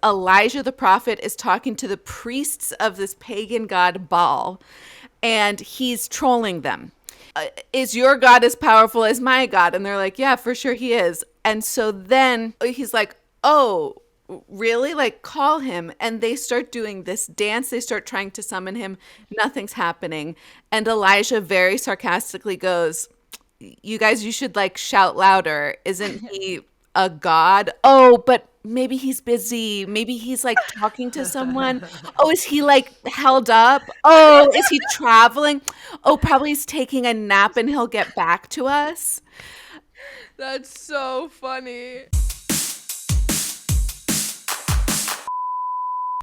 Elijah the prophet is talking to the priests of this pagan god Baal, and he's trolling them. Is your God as powerful as my God? And they're like, yeah, for sure he is. And so then he's like, oh, really? Like, call him. And they start doing this dance. They start trying to summon him. Nothing's happening. And Elijah very sarcastically goes, you guys, you should like shout louder. Isn't he a god? Oh, but maybe he's busy. Maybe he's like talking to someone. Oh, is he like held up? Oh, is he traveling? Oh, probably he's taking a nap and he'll get back to us. That's so funny.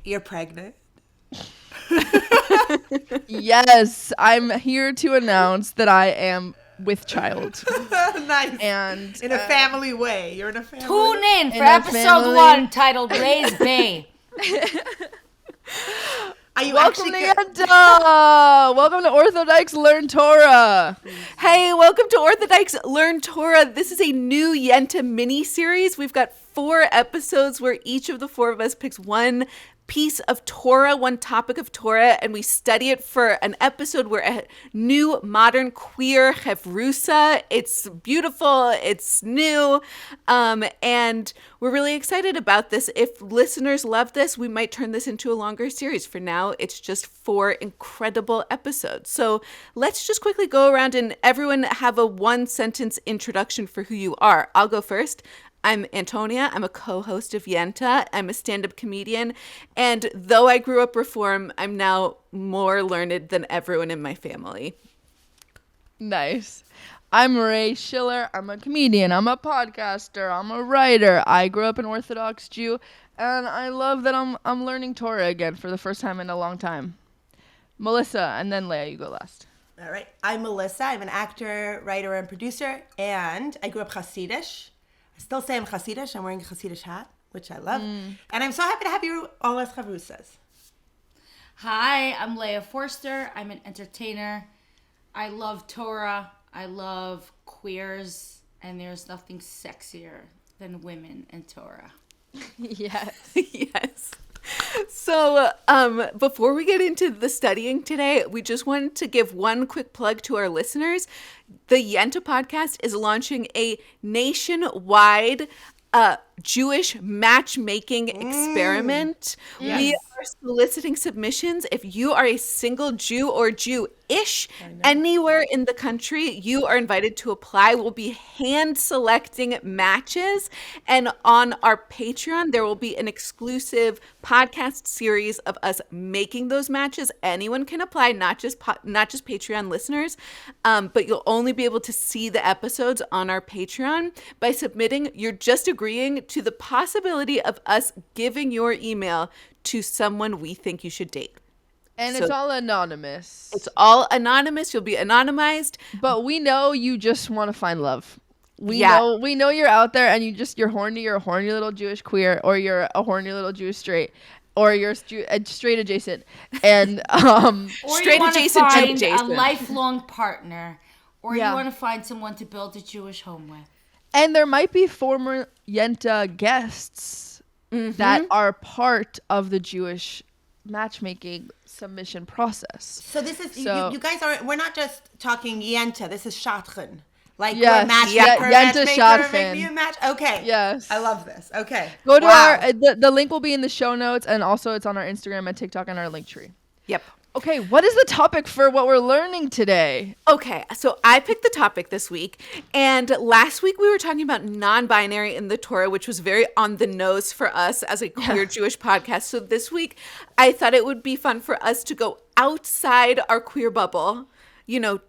You're pregnant? Yes, I'm here to announce that I am with child. Nice. And in a family way. You're in a family. Tune in for episode 1 titled Raise Bay. Are you welcome to Yenta! Welcome to Orthodykes Learn Torah. Hey, welcome to Orthodykes Learn Torah. This is a new Yenta mini-series. We've got 4 episodes where each of the 4 of us picks one piece of Torah, one topic of Torah, and we study it for an episode. We're a new, modern, queer chevruta. It's beautiful. It's new. And we're really excited about this. If listeners love this, we might turn this into a longer series. For now, it's just 4 incredible episodes. So let's just quickly go around and everyone have a 1-sentence introduction for who you are. I'll go first. I'm Antonia. I'm a co-host of Yenta. I'm a stand-up comedian. And though I grew up Reform, I'm now more learned than everyone in my family. Nice. I'm Ray Schiller. I'm a comedian. I'm a podcaster. I'm a writer. I grew up an Orthodox Jew. And I love that I'm learning Torah again for the first time in a long time. Melissa, and then Leah, you go last. All right. I'm Melissa. I'm an actor, writer, and producer. And I grew up Chassidic. I still say I'm Chassidic. I'm wearing a Chassidic hat, which I love. And I'm so happy to have you all as chevrusas. Hi, I'm Leah Forster. I'm an entertainer. I love Torah. I love queers. And there's nothing sexier than women in Torah. Yes. Yes. So before we get into the studying today, we just wanted to give one quick plug to our listeners. The Yenta podcast is launching a nationwide Jewish matchmaking experiment. Yes. We are soliciting submissions. If you are a single Jew or Jew-ish anywhere in the country, you are invited to apply. We'll be hand selecting matches. And on our Patreon, there will be an exclusive podcast series of us making those matches. Anyone can apply, not just Patreon listeners, but you'll only be able to see the episodes on our Patreon. By submitting, you're just agreeing to the possibility of us giving your email to someone we think you should date. And it's all anonymous. It's all anonymous. You'll be anonymized. But we know you just want to find love. We know you're out there and you're horny. You're a horny little Jewish queer, or you're a horny little Jewish straight, or you're straight adjacent. And or straight adjacent to find adjacent. a lifelong partner, or you want to find someone to build a Jewish home with. And there might be former Yenta guests that are part of the Jewish matchmaking submission process. So this is, you guys are, we're not just talking Yenta, this is Shatchen. Like, yes, we're matchmaker, Yenta matchmaker, make Shatchen. me a match. Okay. Yes. I love this. Okay. Go to our, the link will be in the show notes, and also it's on our Instagram and TikTok and our link tree. Yep. Okay, what is the topic for what we're learning today? Okay, so I picked the topic this week, and last week we were talking about non-binary in the Torah, which was very on the nose for us as a queer Jewish podcast. So this week, I thought it would be fun for us to go outside our queer bubble,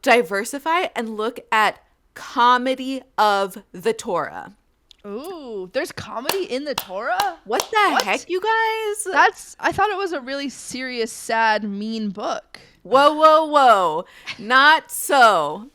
diversify and look at comedy of the Torah. Ooh, there's comedy in the Torah? What the heck, you guys? I thought it was a really serious, sad, mean book. Whoa. Not so.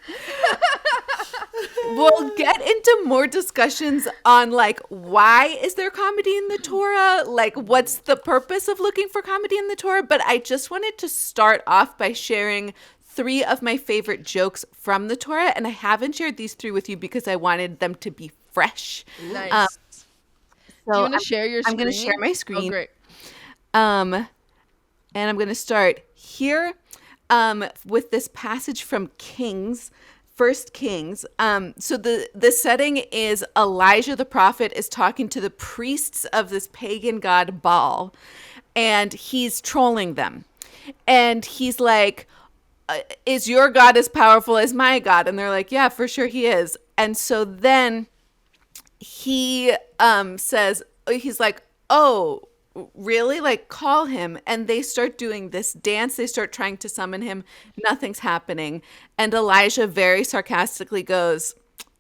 We'll get into more discussions on, why is there comedy in the Torah? What's the purpose of looking for comedy in the Torah? But I just wanted to start off by sharing 3 of my favorite jokes from the Torah. And I haven't shared these 3 with you because I wanted them to be fresh. Nice. So you want to share your screen? I'm going to share my screen. Oh, great. And I'm going to start here with this passage from Kings, First Kings. So the setting is Elijah the prophet is talking to the priests of this pagan god Baal, and he's trolling them. And he's like, is your God as powerful as my God? And they're like, yeah, for sure he is. And so then he says, he's like, oh, really? Like, call him. And they start doing this dance. They start trying to summon him. Nothing's happening. And Elijah very sarcastically goes,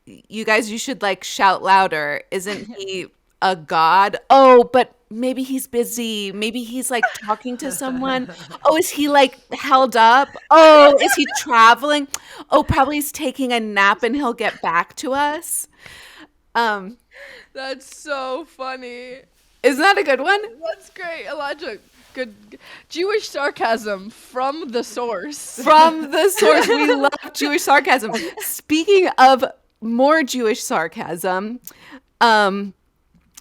you guys, you should like shout louder. Isn't he a god? Oh, but maybe he's busy. Maybe he's like talking to someone. Oh, is he like held up? Oh, is he traveling? Oh, probably he's taking a nap and he'll get back to us. That's so funny. Isn't that a good one? That's great, Elijah. Good Jewish sarcasm from the source. From the source. We love Jewish sarcasm. Speaking of more Jewish sarcasm,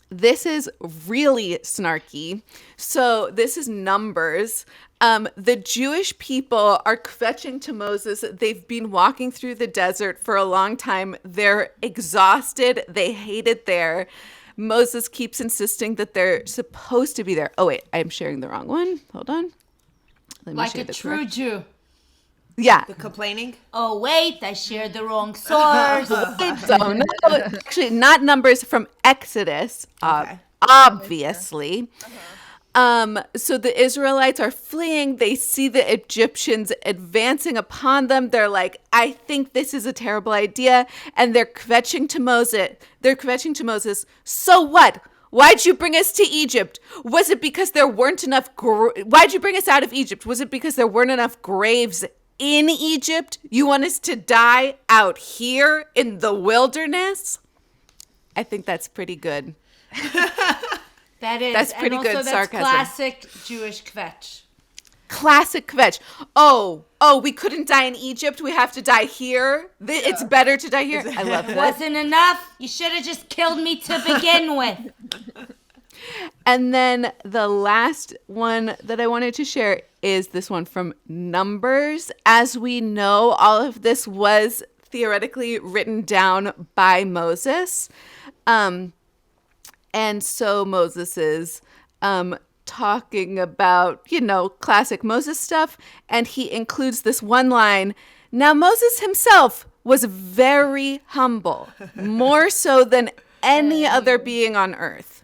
this is really snarky. So this is Numbers. The Jewish people are kvetching to Moses. They've been walking through the desert for a long time. They're exhausted. They hate it there. Moses keeps insisting that they're supposed to be there. Oh, wait, I'm sharing the wrong one. Hold on. Let me Like share a the true correct- Jew. Yeah. The complaining. Oh, wait, I shared the wrong source. So, no, actually, not Numbers, from Exodus, Okay. obviously. So the Israelites are fleeing. They see the Egyptians advancing upon them. They're like, I think this is a terrible idea. And they're kvetching to Moses. So what? Why'd you bring us to Egypt? Was it because there weren't enough? Why'd you bring us out of Egypt? Was it because there weren't enough graves in Egypt? You want us to die out here in the wilderness? I think that's pretty good. That is. That's pretty and also good that's sarcasm. classic Jewish kvetch. Classic kvetch. Oh, we couldn't die in Egypt. We have to die here. It's better to die here. I love that. Wasn't enough? You should have just killed me to begin with. And then the last one that I wanted to share is this one from Numbers. As we know, all of this was theoretically written down by Moses. And so Moses is talking about, classic Moses stuff. And he includes this one line. Now, Moses himself was very humble, more so than any other being on earth.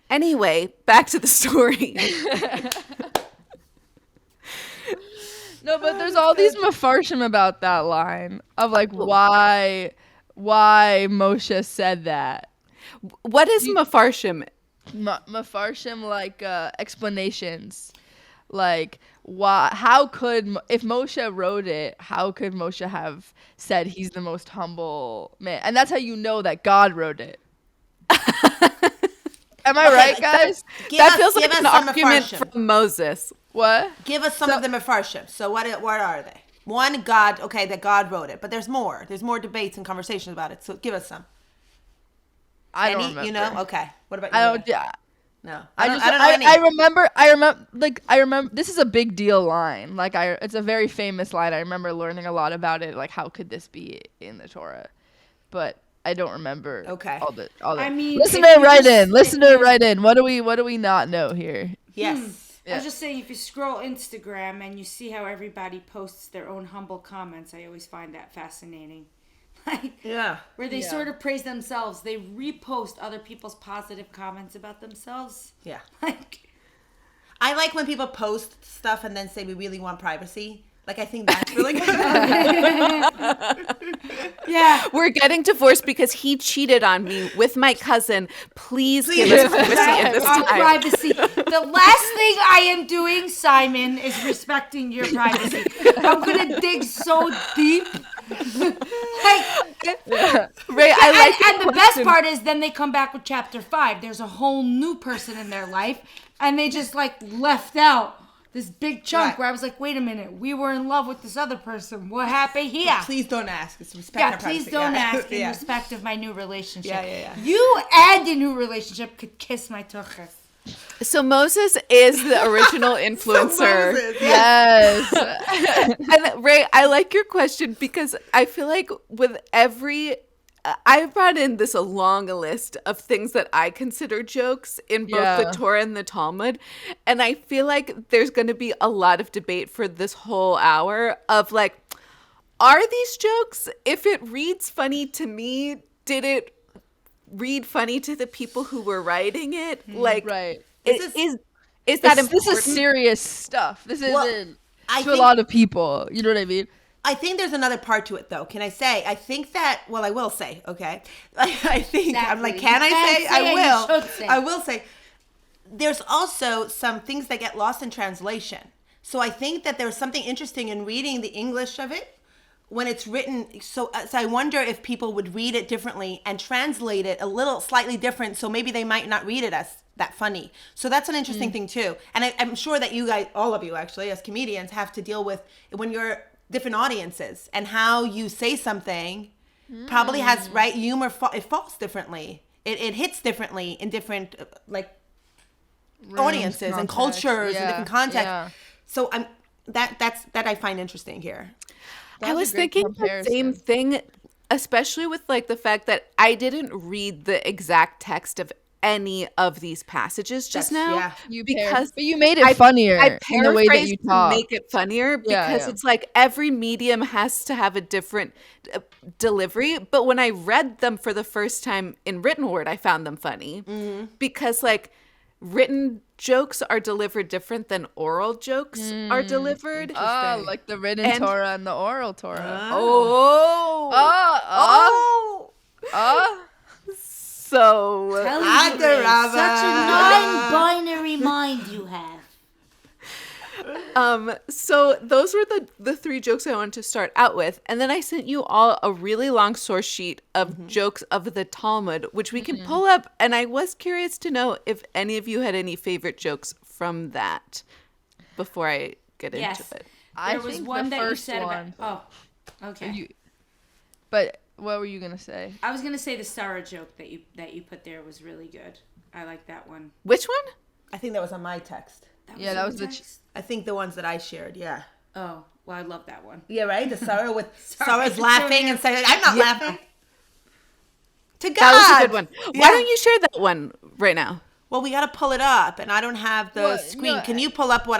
Anyway, back to the story. No, but there's all these mafarshim about that line of like why Moshe said that. What is mafarshim? Mafarshim, like explanations, like if Moshe wrote it, how could Moshe have said he's the most humble man? And that's how you know that God wrote it. Am I right, guys? That feels like an some argument mafarshim. from Moses. What? Give us some of the mefarshim. So what are they? One, God, okay, that God wrote it. But there's more. There's more debates and conversations about it. So give us some. I don't Any? remember. You know? Okay. What about you? I don't. Yeah. No. I don't just know any. I remember this is a big deal line. Like it's a very famous line. I remember learning a lot about it. Like, how could this be in the Torah? But I don't remember Okay. all that. I mean, Listener, if you write just in. Listener, sit write in. What do we not know here? Yes. I was just saying, if you scroll Instagram and you see how everybody posts their own humble comments, I always find that fascinating. Like, Yeah. where they sort of praise themselves, they repost other people's positive comments about themselves. Yeah. Like, I like when people post stuff and then say we really want privacy. Like, I think that's really good. yeah. We're getting divorced because he cheated on me with my cousin. Please give us privacy at this Our time. privacy. The last thing I am doing, Simon, is respecting your privacy. I'm gonna dig so deep. Ray, I like and the best part is then they come back with chapter 5. There's a whole new person in their life, and they just like left out this big chunk Right. where I was like, wait a minute, we were in love with this other person. What happened here? Please don't ask. It's respect Yeah, our please privacy. don't Yeah. ask in Yeah. respect of my new relationship. Yeah. You and the new relationship could kiss my tuchus. So Moses is the original influencer. Moses, Yes. And Ray, I like your question because I feel like with every I brought in this a long list of things that I consider jokes in both Yeah. the Torah and the Talmud. And I feel like there's going to be a lot of debate for this whole hour of like, are these jokes? If it reads funny to me, did it read funny to the people who were writing it? Like, Right. is that important? This is serious stuff. This isn't I to a think- lot of people. You know what I mean? I think there's another part to it, though. Can I say? I think that. Well, I will say. Okay. I think I'm like, Exactly. can I You can't say? say I it, you will. should say. I will say. There's also some things that get lost in translation. So I think that there's something interesting in reading the English of it when it's written. So I wonder if people would read it differently and translate it a little slightly different. So maybe they might not read it as that funny. So that's an interesting thing too. And I'm sure that you guys, all of you actually, as comedians, have to deal with when you're different audiences and how you say something probably has humor. It falls differently. It hits differently in different audiences and context. cultures and Yeah, different contexts. yeah. So that I find interesting here. I That's a was great thinking the same comparison. thing, especially with like the fact that I didn't read the exact text of any of these passages just now. Yeah. But you made it funnier I in the way that you paraphrased to talk. make it funnier because Yeah. it's like every medium has to have a different delivery. But when I read them for the first time in written word, I found them funny because like written jokes are delivered different than oral jokes are delivered. Oh, like the written And- Torah and the oral Torah. So Telling Ate you, Ray, Rava. such a non-binary mind you have. So those were the three jokes I wanted to start out with. And then I sent you all a really long source sheet of jokes of the Talmud, which we can pull up. And I was curious to know if any of you had any favorite jokes from that before I get Yes. into it. I There was think one the that you first said one. about. Oh, okay. But what were you gonna say? I was gonna say the Sarah joke that you put there was really good. I like that one. Which one? I think that was on my text. Yeah, that was the text? I think the ones that I shared. Yeah. Oh, well, I love that one. Yeah, right. The Sarah with Sarah Sarah's laughing and saying, "I'm not laughing." To God. That was a good one. Yeah. Why don't you share that one right now? Well, we got to pull it up, and I don't have the Well, screen. no, Can you pull up what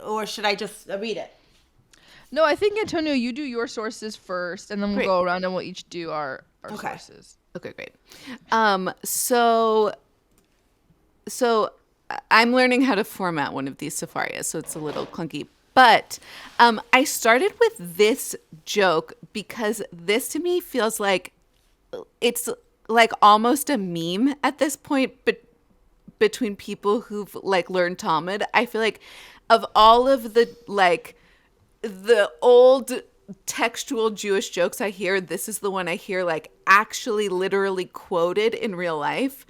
or should I just read it? No, I think Antonio, you do your sources first, and then we'll Great. go around and we'll each do our Okay. sources. Okay, great. So I'm learning how to format one of these Safarias, so it's a little clunky. But I started with this joke because this to me feels like it's like almost a meme at this point, but between people who've like learned Talmud. I feel like of all of the like the old textual Jewish jokes I hear, this is the one I hear like actually literally quoted in real life.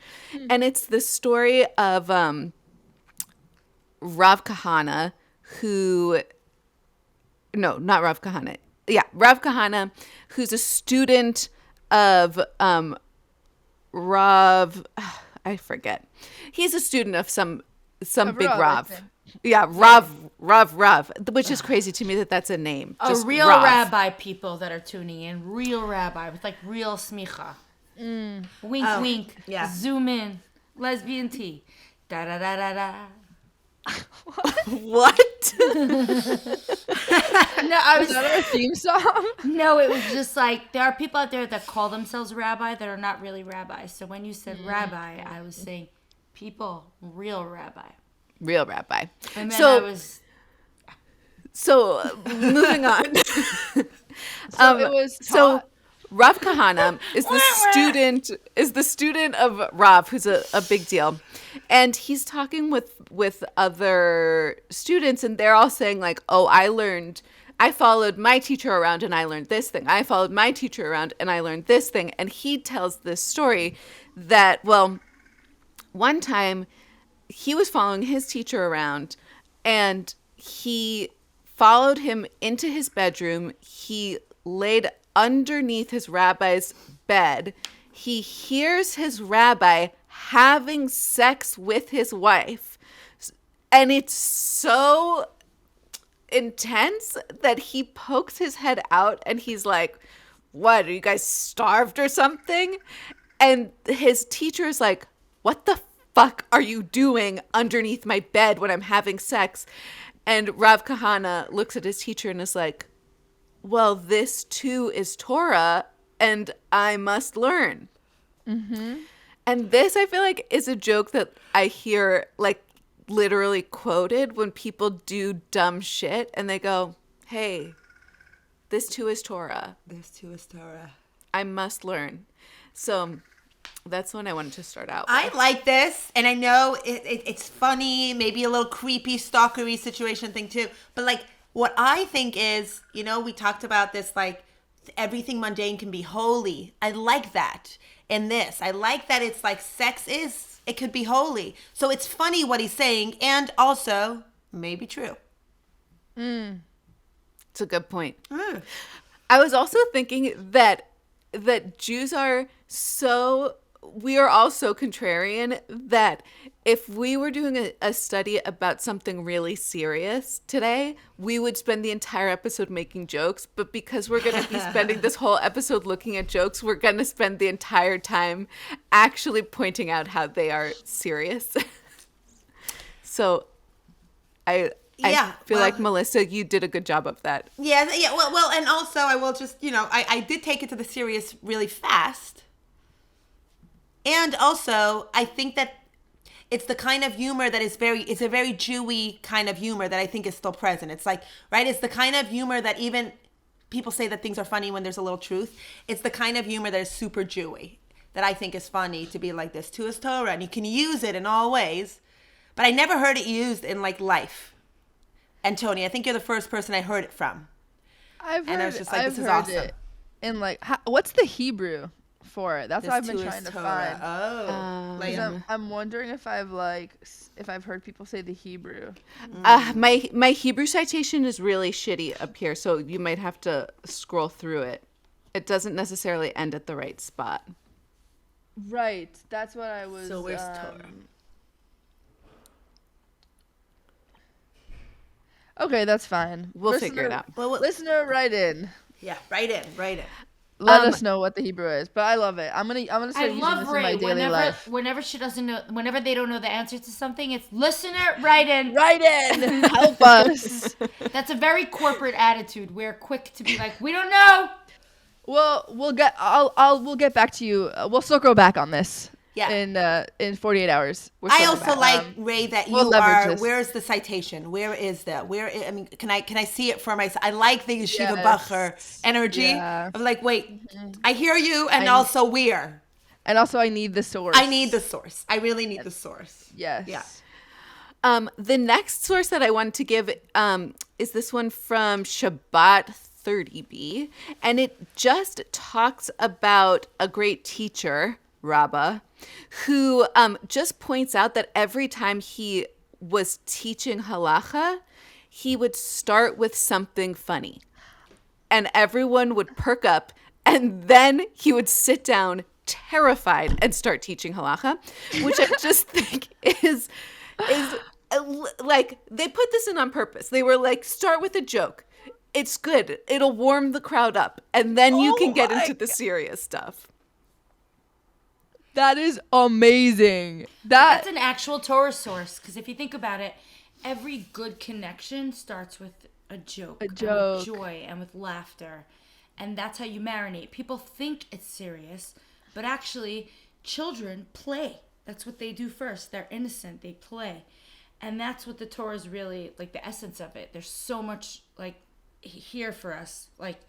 And it's the story of Rav Kahana not Rav Kahana. Yeah, Rav Kahana, who's a student of Rav, I forget. He's a student of some big Rav, I Rav. think. Yeah, Rav, which is crazy to me that that's a name. A Just real Rav. rabbi, people that are tuning in. Real rabbi with like real smicha. Wink, wink. yeah. Zoom in. Lesbian tea. Da da da da da. What? No, I was. Is that our theme song? No, it was just like there are people out there that call themselves rabbi that are not really rabbis. So when you said rabbi, I was saying people, real rabbi. Real rabbi. And then So- I was. So moving on. So it was so taught- Rav Kahana is the student of Rav, who's a big deal, and he's talking with other students, and they're all saying like, "Oh, I followed my teacher around and I learned this thing. I followed my teacher around and I learned this thing." And he tells this story that, well, one time he was following his teacher around and he followed him into his bedroom. He laid underneath his rabbi's bed. He hears his rabbi having sex with his wife. And it's so intense that he pokes his head out and he's like, what, are you guys starved or something? And his teacher is like, what the fuck are you doing underneath my bed when I'm having sex? And Rav Kahana looks at his teacher and is like, well, this too is Torah and I must learn. Mm-hmm. And this, I feel like, is a joke that I hear like literally quoted when people do dumb shit and they go, hey, this too is Torah. This too is Torah. I must learn. So that's when I wanted to start out with. I like this, and I know it's funny, maybe a little creepy, stalkery situation thing too. But like, what I think is, you know, we talked about this, like everything mundane can be holy. I like that in this. I like that it's like it could be holy. So it's funny what he's saying, and also maybe true. It's a good point. I was also thinking that Jews are we are all so contrarian that if we were doing a study about something really serious today, we would spend the entire episode making jokes. But because we're going to be spending this whole episode looking at jokes, we're going to spend the entire time actually pointing out how they are serious. So I feel like, Melissa, you did a good job of that. Yeah. Well, and also I will just, you know, I did take it to the serious really fast. And also, I think that it's the kind of humor that it's a very Jewy kind of humor that I think is still present. It's like, right, it's the kind of humor that even people say that things are funny when there's a little truth. It's the kind of humor that is super Jewy that I think is funny, to be like, this too is Torah, and you can use it in all ways. But I never heard it used in like life. And Tony, I think you're the first person I heard it from. I was just like, this is awesome. it in like, what's the Hebrew for it? That's what I've been trying to find. Oh, I'm wondering if I've heard people say the Hebrew. My Hebrew citation is really shitty up here, so you might have to scroll through it. It doesn't necessarily end at the right spot. Right, that's what I was. So where's Torah? Okay, that's fine. We'll figure it out. Listener, write in. Yeah, write in. Let us know what the Hebrew is. But I love it. I'm gonna start using this in my daily life. Whenever she doesn't know, whenever they don't know the answer to something, it's listener, write in. Write in. Help us. That's a very corporate attitude. We're quick to be like, we don't know. Well, we'll get back to you. We'll circle back on this. Yeah. In 48 hours. I also like, Ray, that where's the citation? I mean, can I see it for myself? I like the yeshiva bacher energy of like, wait, I hear you, and also where. And also I need the source. I really need the source. Yes. Yeah. The next source that I wanted to give is this one from Shabbat 30b, and it just talks about a great teacher, Rabbah, who just points out that every time he was teaching halacha, he would start with something funny. And everyone would perk up, and then he would sit down terrified and start teaching halacha, which I just think is like, they put this in on purpose. They were like, start with a joke. It's good. It'll warm the crowd up, and then you can get into the serious stuff. That is amazing. That's an actual Torah source, because if you think about it, every good connection starts with a joke. And with joy and with laughter. And that's how you marinate. People think it's serious, but actually children play. That's what they do first. They're innocent. They play. And that's what the Torah is really, like, the essence of it. There's so much, like, here for us. Like,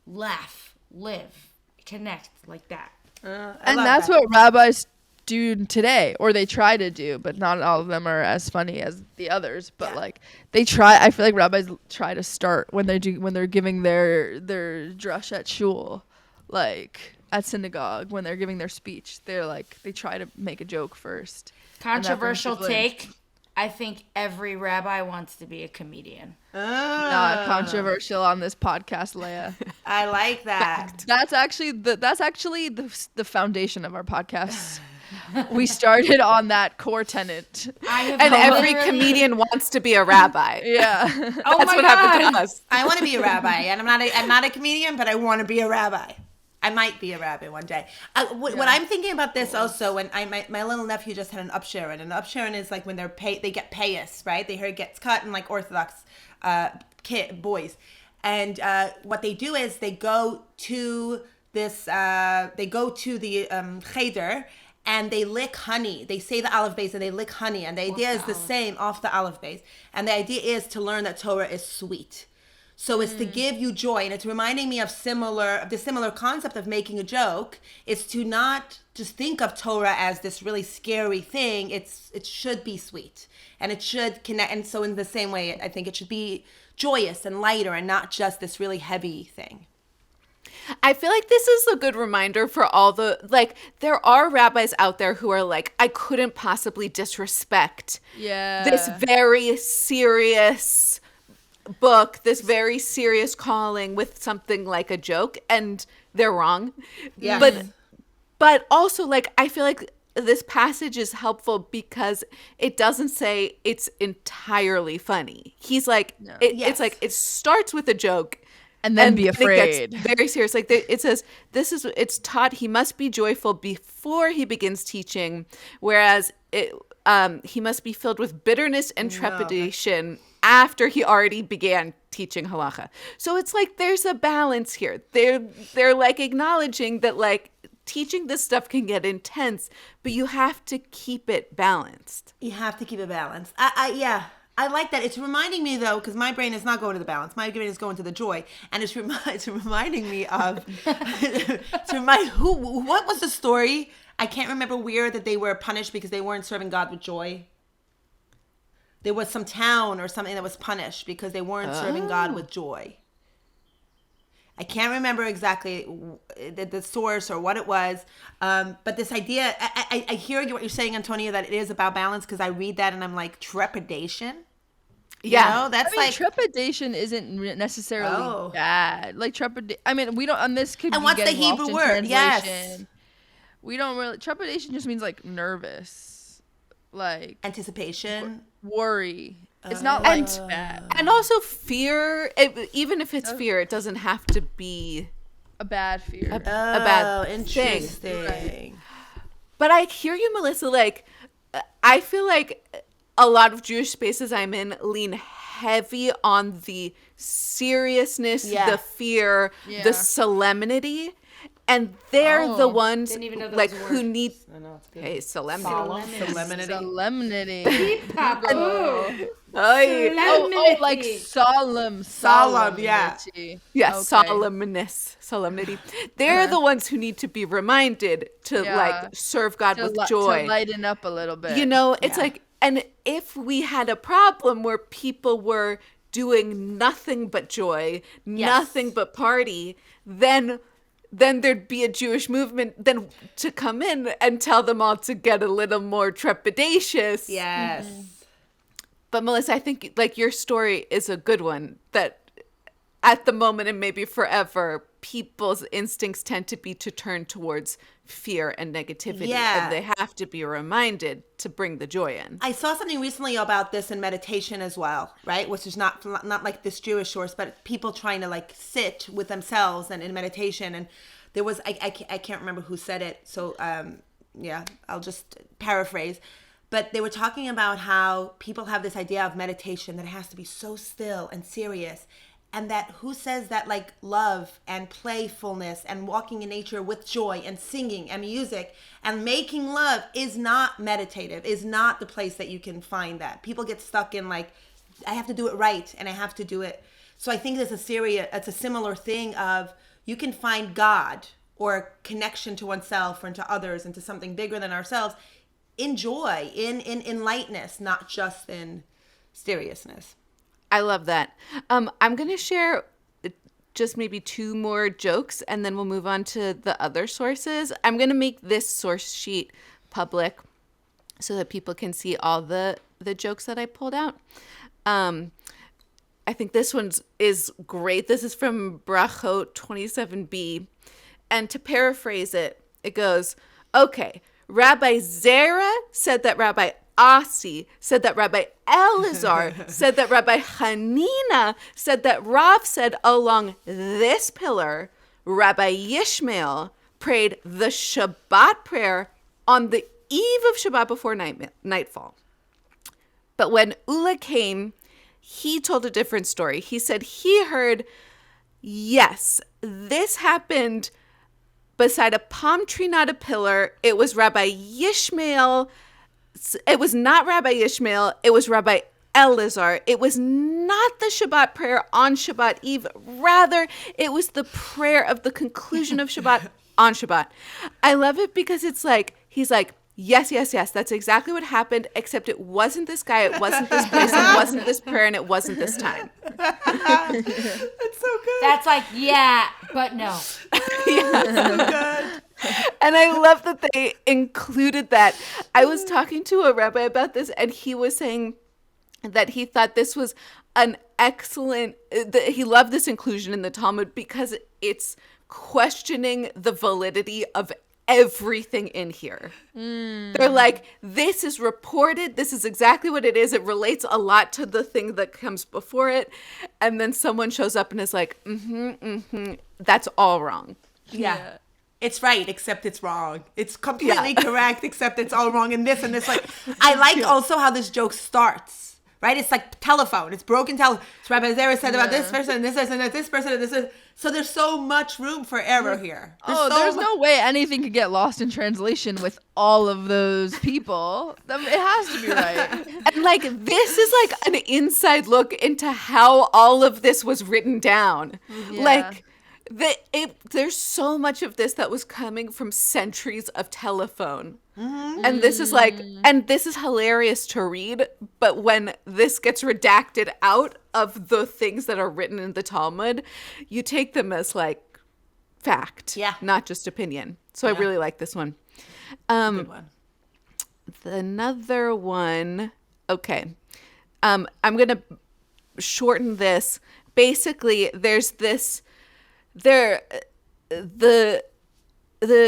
laugh, live, connect, like that. And that's what rabbis do today, or they try to do, but not all of them are as funny as the others. But like, they try. I feel like rabbis try to start when they're giving their drush at shul, like at synagogue, when they're giving their speech. They try to make a joke first. Controversial take. I think every rabbi wants to be a comedian. Not controversial on this podcast, Leah. I like that. That's actually the foundation of our podcast. We started on that core tenet. And every comedian wants to be a rabbi. Yeah. Oh That's my what God. happened to us. I want to be a rabbi, and I'm not a comedian, but I want to be a rabbi. I might be a rabbi one day. What I'm thinking about this also, when my little nephew just had an upsharon, and an upsharon is like when they get payas, right? Their hair gets cut, and like Orthodox boys, and what they do is they go to the cheder, and they lick honey. They say the aleph beis and they lick honey, and the idea is the same off the aleph beis, and the idea is to learn that Torah is sweet. So it's to give you joy, and it's reminding me of the similar concept of making a joke. It's to not just think of Torah as this really scary thing. It should be sweet, and it should connect. And so in the same way, I think it should be joyous and lighter, and not just this really heavy thing. I feel like this is a good reminder for all there are rabbis out there who are like, I couldn't possibly disrespect this very serious book, this very serious calling with something like a joke, and they're wrong. Yeah. But also, like, I feel like this passage is helpful because it doesn't say it's entirely funny. He's like, it's like, it starts with a joke. And then be afraid. It gets very serious. Like it says, it's taught he must be joyful before he begins teaching, whereas he must be filled with bitterness and trepidation after he already began teaching halacha. So it's like there's a balance here. They're like acknowledging that like teaching this stuff can get intense, but you have to keep it balanced. You have to keep it balanced. I like that. It's reminding me, though, because my brain is not going to the balance. My brain is going to the joy. And it's reminding me of, what was the story? I can't remember where that they were punished because they weren't serving God with joy. There was some town or something that was punished because they weren't serving God with joy. I can't remember exactly the source or what it was, but this idea, I hear what you're saying, Antonia, that it is about balance, because I read that and I'm like, trepidation? Yeah. You know, that's like... trepidation isn't necessarily bad. Like, trepidation, I mean, we don't, and this could and be what's the getting lost Hebrew in word? Yes. translation. We don't really, trepidation just means, like, nervous. Like... Anticipation. Worry. It's not like bad. And also fear, even if it's fear, it doesn't have to be a bad fear. a bad interesting. thing. Right. But I hear you, Melissa, like, I feel like a lot of Jewish spaces I'm in lean heavy on the seriousness, the fear, the solemnity. And they're the ones like who need solemnity. Solemnity. Like solemn. Yeah. Yes, solemnity. They're the ones who need to be reminded to like serve God with joy. To lighten up a little bit. You know, it's like, and if we had a problem where people were doing nothing but joy, nothing but party, then there'd be a Jewish movement then to come in and tell them all to get a little more trepidatious. Yes. Mm-hmm. But Melissa, I think like your story is a good one, that at the moment and maybe forever, people's instincts tend to be to turn towards fear and negativity. Yeah. And they have to be reminded to bring the joy in. I saw something recently about this in meditation as well, right? Which is not like this Jewish source, but people trying to like sit with themselves and in meditation. And there was, I can't remember who said it. So I'll just paraphrase. But they were talking about how people have this idea of meditation that it has to be so still and serious. And that who says that like love and playfulness and walking in nature with joy and singing and music and making love is not meditative, is not the place that you can find that. People get stuck in like, I have to do it right and I have to do it. So I think it's a similar thing of you can find God or connection to oneself or into others and to something bigger than ourselves in joy, in lightness, not just in seriousness. I love that. I'm going to share just maybe 2 more jokes and then we'll move on to the other sources. I'm going to make this source sheet public so that people can see all the the jokes that I pulled out. I think this one is great. This is from Brachot 27b. And to paraphrase it, it goes, okay, Rabbi Zera said that Rabbi Asi said that Rabbi Elazar said that Rabbi Hanina said that Rav said along this pillar, Rabbi Yishmael prayed the Shabbat prayer on the eve of Shabbat before nightfall. But when Ula came, he told a different story. He said he heard, yes, this happened beside a palm tree, not a pillar. It was Rabbi Yishmael. It was not Rabbi Yishmael. It was Rabbi Elazar. It was not the Shabbat prayer on Shabbat Eve. Rather, it was the prayer of the conclusion of Shabbat on Shabbat. I love it because it's like, he's like, yes, that's exactly what happened, except it wasn't this guy, it wasn't this place, it wasn't this prayer, and it wasn't this time. That's so good. That's like, yeah, but no. So good. And I love that they included that. I was talking to a rabbi about this, and he was saying that he thought this was an excellent, he loved this inclusion in the Talmud because it's questioning the validity of everything in here. They're like, this is reported, this is exactly what it is, it relates a lot to the thing that comes before it, and then someone shows up and is like, that's all wrong. Yeah. It's right, except it's wrong. It's completely correct, except it's all wrong in this and this. Like, I like also how this joke starts, right? It's like telephone. It's broken telephone. So Rabbi Zera said about this person, and this person, and this person, and this is. So there's so much room for error here. There's no way anything could get lost in translation with all of those people. It has to be right. And like, this is like an inside look into how all of this was written down. Yeah. Like, there's so much of this that was coming from centuries of telephone. And this is like, and this is hilarious to read, but when this gets redacted out of the things that are written in the Talmud, you take them as like fact, not just opinion. So I really like this one. Good one. Another one, okay. I'm going to shorten this. Basically, there's this, the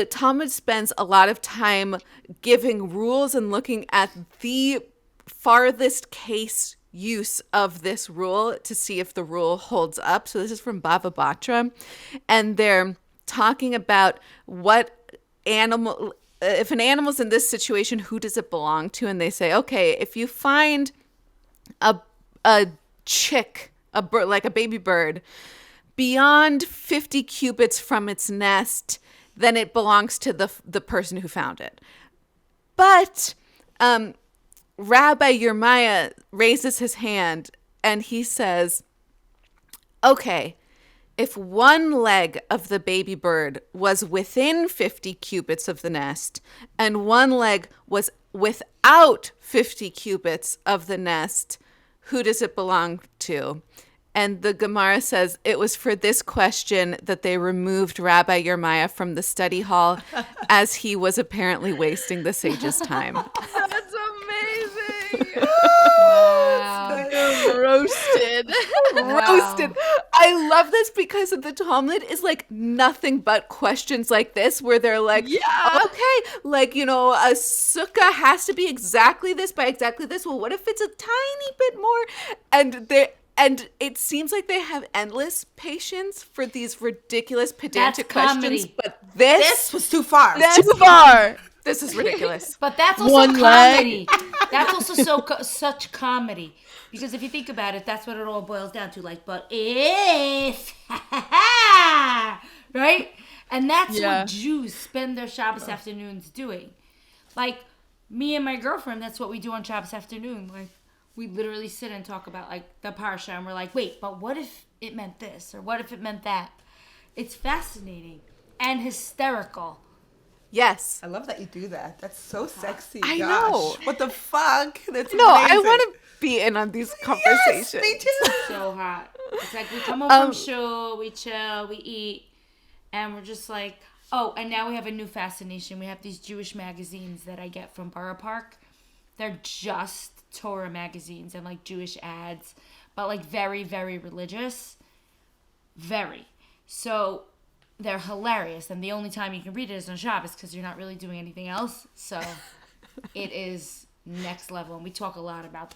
Talmud spends a lot of time giving rules and looking at the farthest case use of this rule to see if the rule holds up. So this is from Bava Batra, and they're talking about what animal, if an animal's in this situation, who does it belong to? And they say, okay, if you find a chick, a bird, like a baby bird, beyond 50 cubits from its nest, then it belongs to the person who found it. But Rabbi Yirmiyah raises his hand and he says, okay, if one leg of the baby bird was within 50 cubits of the nest and one leg was without 50 cubits of the nest, who does it belong to? And the Gemara says it was for this question that they removed Rabbi Yirmiyah from the study hall as he was apparently wasting the sage's time. That's amazing. Wow. Roasted. Roasted. I love this because the Talmud is like nothing but questions like this where they're like, okay, like, you know, a sukkah has to be exactly this by exactly this. Well, what if it's a tiny bit more? And it seems like they have endless patience for these ridiculous pedantic questions. But this was too far. Too far. This is ridiculous. But that's also One comedy. That's also such comedy. Because if you think about it, that's what it all boils down to. Like, but if, right? And that's what Jews spend their Shabbos afternoons doing. Like, me and my girlfriend, that's what we do on Shabbos afternoon. Like, we literally sit and talk about, like, the parsha, and we're like, wait, but what if it meant this? Or what if it meant that? It's fascinating and hysterical. Yes. I love that you do that. That's so sexy. I Gosh. know. What the fuck? That's No, I amazing. want to be in on these conversations. Yes, me too. So hot. It's like we come home from shul, we chill, we eat, and we're just like, oh, and now we have a new fascination. We have these Jewish magazines that I get from Borough Park. They're just Torah magazines and like Jewish ads, but like very, very religious. Very. So they're hilarious. And the only time you can read it is on Shabbos because you're not really doing anything else. So it is next level. And we talk a lot about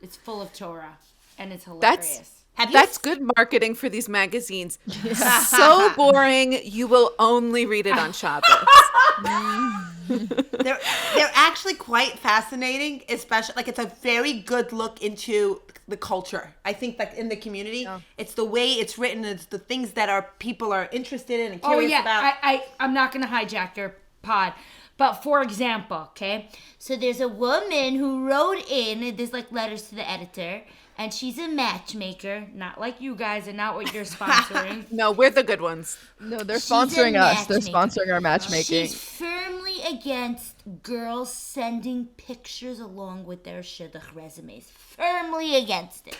it's full of Torah and it's hilarious. That's good marketing for these magazines. So boring, you will only read it on Shabbos. They're actually quite fascinating, especially like it's a very good look into the culture. I think like in the community, it's the way it's written, it's the things that people are interested in and curious about. I'm not gonna hijack your pod. But for example, okay, so there's a woman who wrote in, there's like letters to the editor, and she's a matchmaker, not like you guys and not what you're sponsoring. No, we're the good ones. No, they're sponsoring us. They're sponsoring our matchmaking. She's firmly against girls sending pictures along with their shidduch resumes. Firmly against it.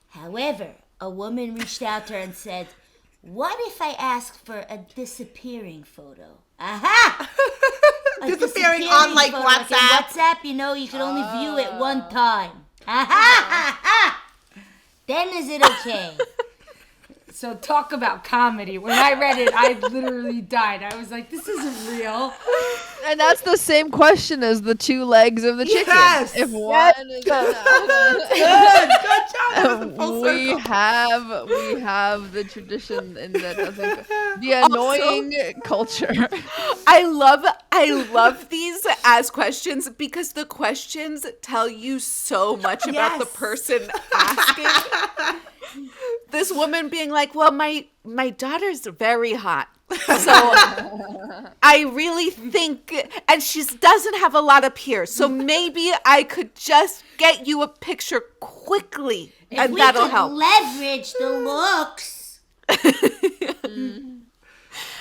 However, a woman reached out to her and said, what if I ask for a disappearing photo? Aha! Disappearing on like photo. WhatsApp. Like WhatsApp, you can only view it one time. Aha! Then is it okay? So talk about comedy. When I read it, I literally died. I was like, this isn't real. And that's the same question as the two legs of the chicken. Yes! If one is Good job. we have the tradition in that doesn't the annoying culture. I love these as questions because the questions tell you so much about the person asking. This woman being like, well, my daughter's very hot. So I really think, and she doesn't have a lot of peers. So maybe I could just get you a picture quickly and that'll help. Leverage the looks.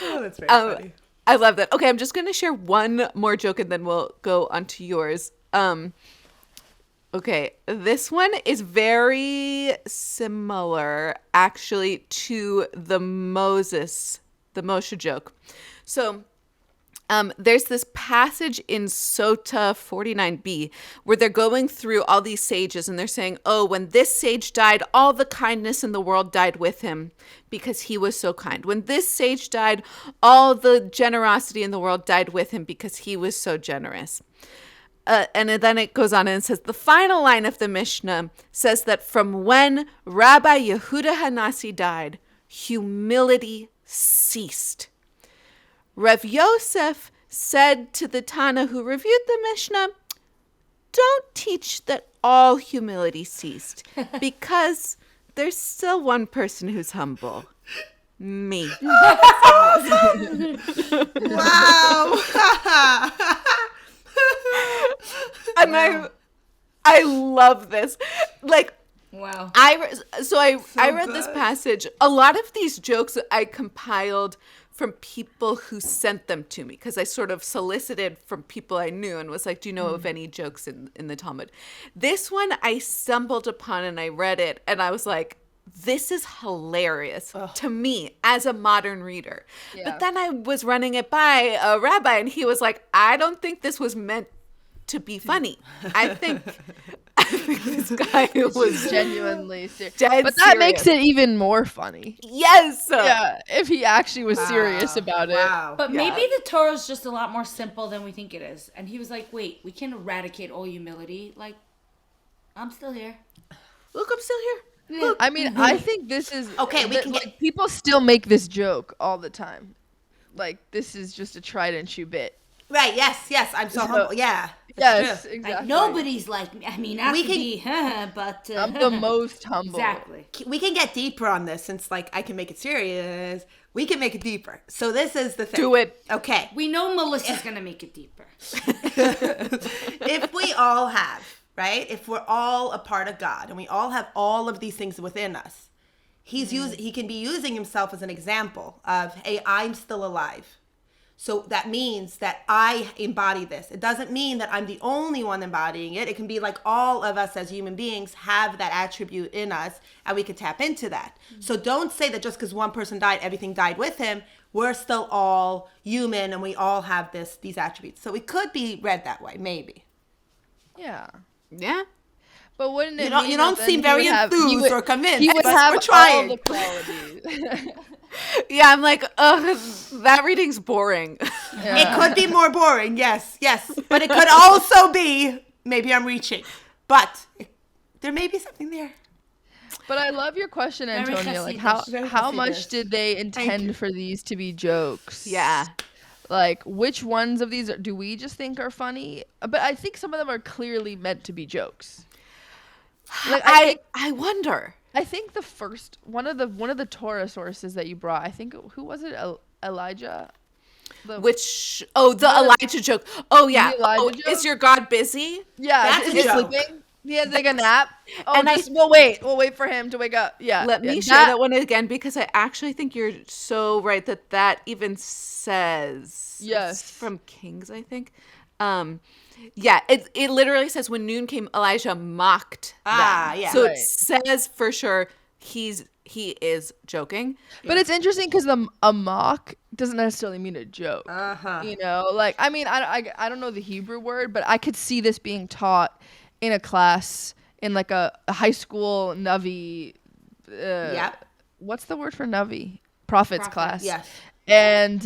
Oh, that's very funny. I love that. Okay, I'm just going to share one more joke and then we'll go on to yours. Okay, this one is very similar, actually, to the Moshe joke. So there's this passage in Sota 49b where they're going through all these sages and they're saying, oh, when this sage died, all the kindness in the world died with him because he was so kind. When this sage died, all the generosity in the world died with him because he was so generous. And then it goes on and it says, the final line of the Mishnah says that from when Rabbi Yehuda Hanasi died, humility ceased. Rev Yosef said to the Tana who reviewed the Mishnah, don't teach that all humility ceased, because there's still one person who's humble. Me. Wow. And I love this. Like, wow. I read this passage. A lot of these jokes I compiled from people who sent them to me because I sort of solicited from people I knew and was like, do you know of any jokes in the Talmud? This one I stumbled upon and I read it and I was like, this is hilarious to me as a modern reader. Yeah. But then I was running it by a rabbi and he was like, I don't think this was meant to be funny. I think this guy was genuinely serious. But that makes it even more funny. Yes. Yeah, if he actually was serious about it. But maybe the Torah is just a lot more simple than we think it is. And he was like, wait, we can eradicate all humility. Like, I'm still here. Look, I'm still here. Look. I mean, I think this is... Okay, we can like, people still make this joke all the time. Like, this is just a tried and true bit. Right, yes, I'm so humble. Yeah. Yes, true. exactly. Like, nobody's like me. I mean, not We to can- be, but... I'm the most humble. Exactly. We can get deeper on this since, like, I can make it serious. We can make it deeper. So this is the thing. Do it. Okay. We know Melissa's going to make it deeper. If we all have, right? If we're all a part of God and we all have all of these things within us, he can be using himself as an example of, hey, I'm still alive. So that means that I embody this. It doesn't mean that I'm the only one embodying it. It can be like all of us as human beings have that attribute in us and we can tap into that. So don't say that just because one person died, everything died with him. We're still all human and we all have these attributes. So it could be read that way, maybe. Yeah. Yeah. But wouldn't it You don't that seem then very he enthused or convinced. He would but have we're trying. all the qualities. Yeah, I'm like, ugh, that reading's boring. It could be more boring, yes. But it could also be, maybe I'm reaching. But there may be something there. But I love your question, Very Antonia. Like, Chassidic. how Very much Chassidic. did they you. intend for these to be jokes? Yeah. Like, which ones of these do we just think are funny? But I think some of them are clearly meant to be jokes. Like, I wonder. I think the first one of the Torah sources that you brought, I think, who was it? Elijah. The Elijah joke. Oh yeah. The Elijah joke? Is your God busy? Yeah, That's is a he joke. sleeping? He had like a nap. Oh, And we'll wait for him to wake up. Yeah. Let me share that one again because I actually think you're so right that even says Yes. it's from Kings, I think. Yeah, it literally says when noon came, Elijah mocked them. Yeah. So Right. it says for sure he is joking. But it's interesting because a mock doesn't necessarily mean a joke. You know, like I mean, I don't know the Hebrew word, but I could see this being taught in a class in like a high school Navi. Yep. What's the word for Navi? Prophets Prophet, class. Yes. And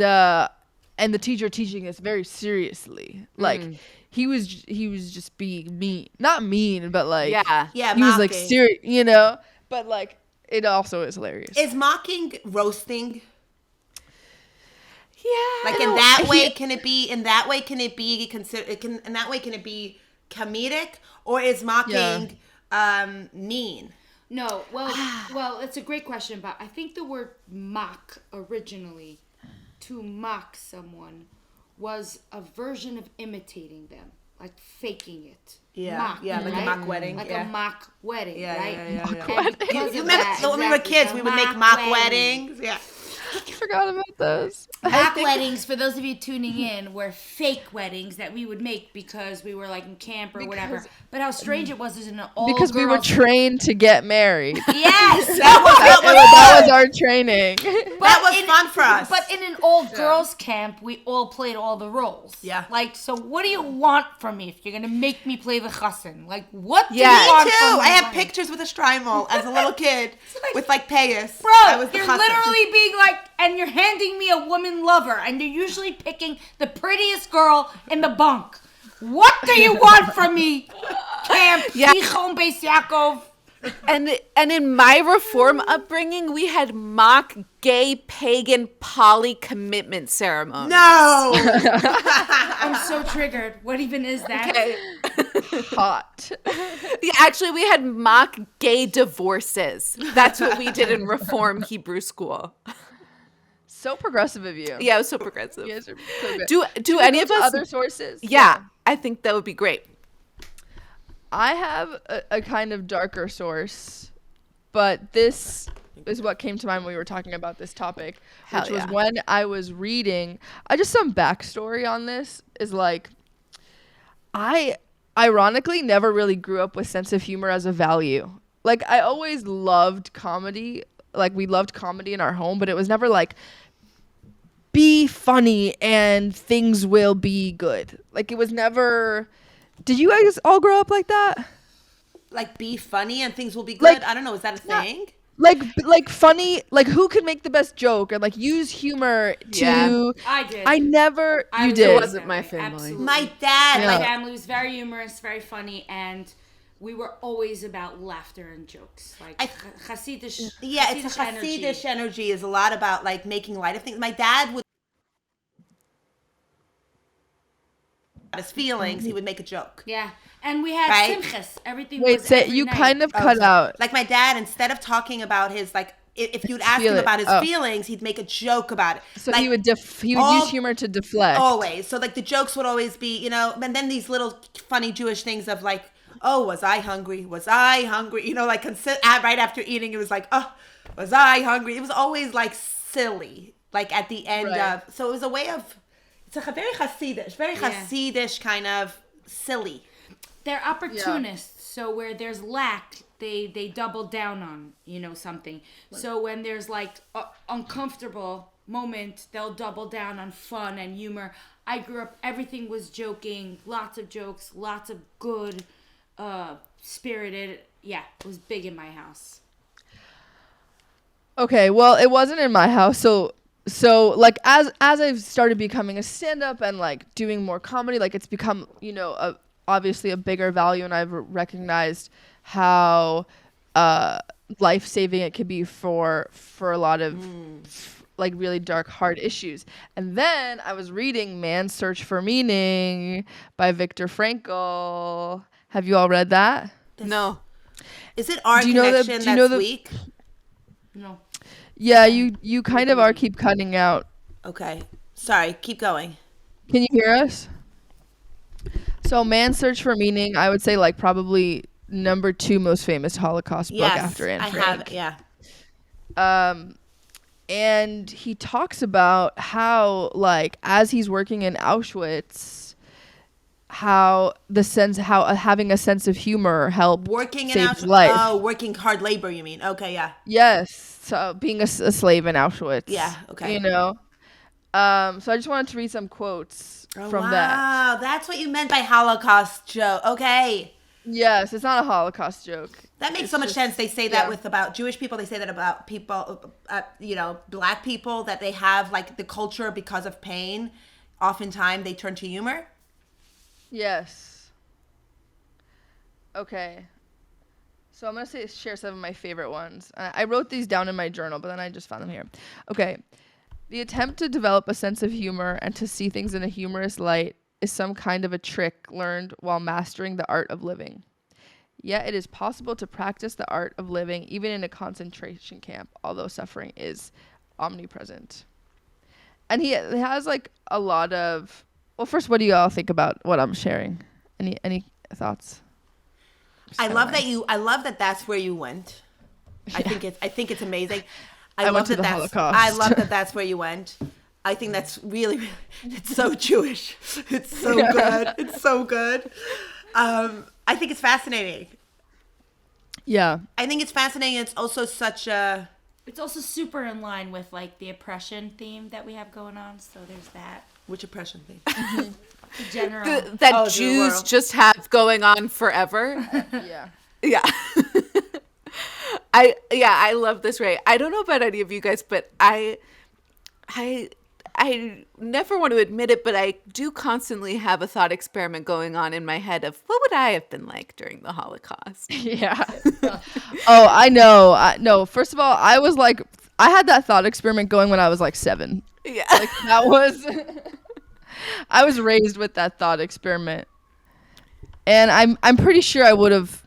the teacher teaching this very seriously. Like he was just being mean, not mean, but like Yeah. Yeah, he was like mocking. serious, you know. But like it also is hilarious. Is mocking roasting? Yeah. Like in that way, can it be comedic, or is mocking mean? No, well, it's a great question, but I think the word mock originally, to mock someone, was a version of imitating them, like faking it. Mock, like a right? mock wedding. Like yeah. a mock wedding, Yeah, right? yeah, yeah, yeah. And because You of remember that, so when we were exactly, kids, a we would make mock wedding. weddings. Yeah. I forgot about those. Mock weddings, for those of you tuning in, were fake weddings that we would make because we were like in camp or whatever. But how strange it was in an all Because we were girls- trained to get married. Yes, that was our training. That was fun for us. But in an old girls camp, we all played all the roles. Yeah. Like, so what do you want from me if you're gonna make me play the chassan? Like, what do Yeah. you Me want too. from me? I have pictures with a Strymol as a little kid with like payas. Bro, I was the you're chassan. literally being like, and you're handing me a woman lover, and you're usually picking the prettiest girl in the bunk. What do you want from me, Camp Yichon Beis Yaakov? And in my Reform upbringing, we had mock gay pagan poly commitment ceremonies. No. I'm so triggered. What even is that? Okay. Hot. Yeah, actually, we had mock gay divorces. That's what we did in Reform Hebrew school. So progressive of you. Yeah, it was so progressive. You guys are so good. Do Should any we of go to us? other sources? Yeah, I think that would be great. I have a kind of darker source, but this is what came to mind when we were talking about this topic, Hell which was yeah. when I was reading. Just some backstory on this is like, I ironically never really grew up with sense of humor as a value. Like I always loved comedy. Like we loved comedy in our home, but it was never like, be funny and things will be good. Like it was never. Did you guys all grow up like that? Like be funny and things will be good. Like- I don't know. Is that a thing? Like funny, like who could make the best joke and like use humor to. Yeah. I did. I never. I You was did. always wasn't that my way, family. absolutely. My dad, Yeah. My like family was very humorous, very funny, and we were always about laughter and jokes. Like Chassidic. yeah, it's a Chassidic energy is a lot about like making light of things. My dad would his feelings, he would make a joke. Yeah, and we had Right? simchas. Everything Wait, was say every you night. kind of cut out. Like my dad, instead of talking about his like, if you'd ask him Feel it. about his Oh. feelings, he'd make a joke about it. So like, he would all- use humor to deflect. always. So like the jokes would always be, you know, and then these little funny Jewish things of like, oh, was I hungry? Was I hungry? You know, like right after eating, it was like, oh, was I hungry? It was always like silly, like at the end Right. of. So it was a way of. It's a very Chassidish kind of silly. They're opportunists. So where there's lack, they double down on, you know, something. So when there's like a uncomfortable moment, they'll double down on fun and humor. I grew up, everything was joking, lots of jokes, lots of good spirited. Yeah, it was big in my house. Okay, well, it wasn't in my house, so like as I've started becoming a stand-up and like doing more comedy, like it's become, you know, obviously a bigger value, and I've recognized how life-saving it could be for a lot of like really dark, hard issues. And then I was reading Man's Search for Meaning by Viktor Frankl. Have you all read that? No. Is it our Do you know the- connection do you know that's the- weak? No. Yeah, you kind of are keep cutting out. Okay. Sorry. Keep going. Can you hear us? So Man's Search for Meaning, I would say like probably number 2 most famous Holocaust book Yes, after Anne I Frank. have. Yeah. And he talks about how like as he's working in Auschwitz, how having a sense of humor helped Working in save Auschwitz. life. Oh, working hard labor. You mean? Okay. Yeah. Yes, so being a slave in Auschwitz. Yeah, okay. You know. So I just wanted to read some quotes from that. Wow, that's what you meant by Holocaust joke. Okay. Yes, it's not a Holocaust joke. That makes It's so much just- sense. They say that yeah. with about Jewish people. They say that about people, black people, that they have like the culture because of pain. Oftentimes they turn to humor. Yes. Okay. So I'm going to share some of my favorite ones. I wrote these down in my journal, but then I just found them here. Okay. The attempt to develop a sense of humor and to see things in a humorous light is some kind of a trick learned while mastering the art of living. Yet it is possible to practice the art of living even in a concentration camp, although suffering is omnipresent. And he has like a lot of... Well, first, what do you all think about what I'm sharing? Any thoughts? I love that that's where you went. I think it's amazing. I went to the Holocaust. I love that that's where you went. I think that's really it's so Jewish. It's so good. It's so good. I think it's fascinating. Yeah. I think it's fascinating. It's also such a... It's also super in line with like the oppression theme that we have going on. So there's that. Which oppression thing? The general. That Oh, the Jews world. just have going on forever. Yeah. Yeah. I love this, Ray. I don't know about any of you guys, but I never want to admit it, but I do constantly have a thought experiment going on in my head of what would I have been like during the Holocaust? Yeah. Oh, I know. No, first of all, I was like, I had that thought experiment going when I was like 7. Yeah. Like that was, I was raised with that thought experiment, and I'm pretty sure I would have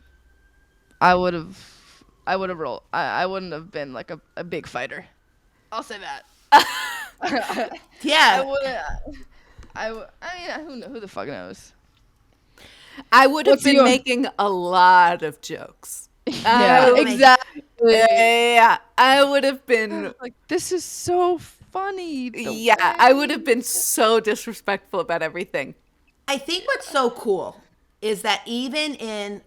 rolled. I wouldn't have been like a big fighter. I'll say that. Yeah. I mean, who the fuck knows? I would have What's been your- making a lot of jokes. Yeah, my- exactly. Yeah, I would have been. Like, this is so funny. Yeah, I would have been so disrespectful about everything. I think what's so cool is that even in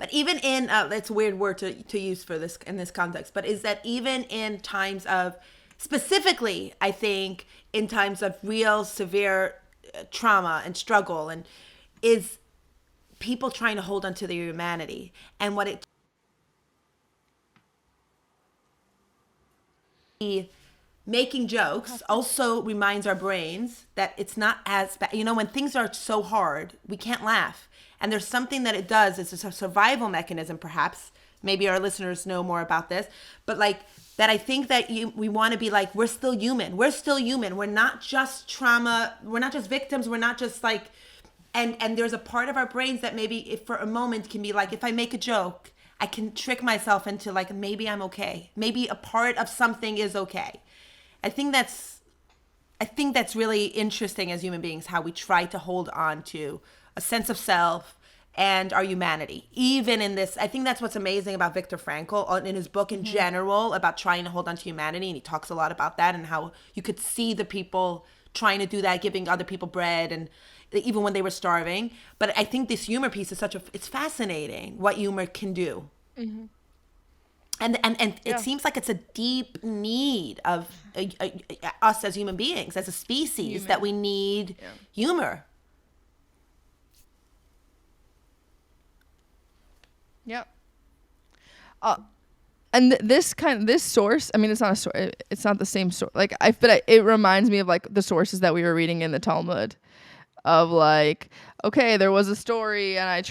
it's a weird word to use for this in this context, but is that even in times of, specifically, I think in times of real severe trauma and struggle, and is people trying to hold on to their humanity, and what it making jokes also reminds our brains that it's not as bad. You know, when things are so hard, we can't laugh. And there's something that it does. It's a survival mechanism, perhaps. Maybe our listeners know more about this. But like that, I think that we want to be like, we're still human. We're still human. We're not just trauma. We're not just victims. We're not just like, and there's a part of our brains that maybe if for a moment can be like, if I make a joke, I can trick myself into like, maybe I'm okay. Maybe a part of something is okay. I think that's really interesting as human beings, how we try to hold on to a sense of self and our humanity. Even in this, I think that's what's amazing about Viktor Frankl in his book in general about trying to hold on to humanity. And he talks a lot about that and how you could see the people trying to do that, giving other people bread and even when they were starving. But I think this humor piece is it's fascinating what humor can do. Mm-hmm. And it seems like it's a deep need of us as human beings, as a species, that we need humor. Yep. And this source, I mean, it's not a source. It's not the same source. Like, it reminds me of like the sources that we were reading in the Talmud, of like, okay, there was a story, and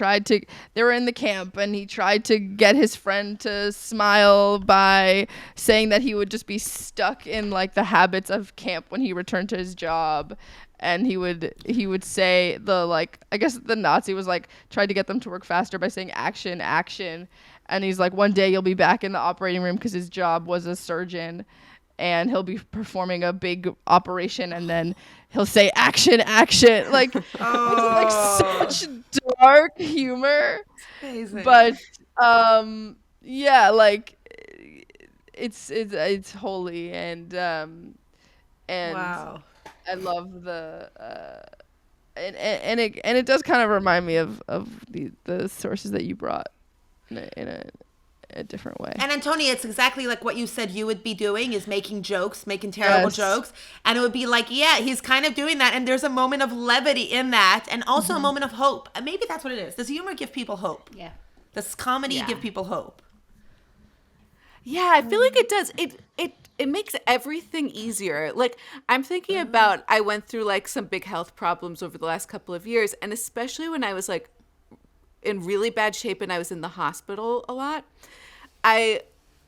they were in the camp, and he tried to get his friend to smile by saying that he would just be stuck in like the habits of camp when he returned to his job. And he would say I guess the Nazi was like, tried to get them to work faster by saying action, action. And he's like, one day you'll be back in the operating room, because his job was a surgeon, and he'll be performing a big operation, and then he'll say action, action. Like, it's like such dark humor. Amazing. But yeah, like it's holy, and Wow. I love the and it does kind of remind me of the sources that you brought in a different way. And Antonia, it's exactly like what you said you would be doing, is making jokes, making terrible jokes. And it would be like, yeah, he's kind of doing that. And there's a moment of levity in that, and also a moment of hope. And maybe that's what it is. Does humor give people hope? Yeah. Does comedy give people hope? Yeah, I feel like it does. It makes everything easier. Like, I'm thinking about, I went through like some big health problems over the last couple of years, and especially when I was like in really bad shape and I was in the hospital a lot, I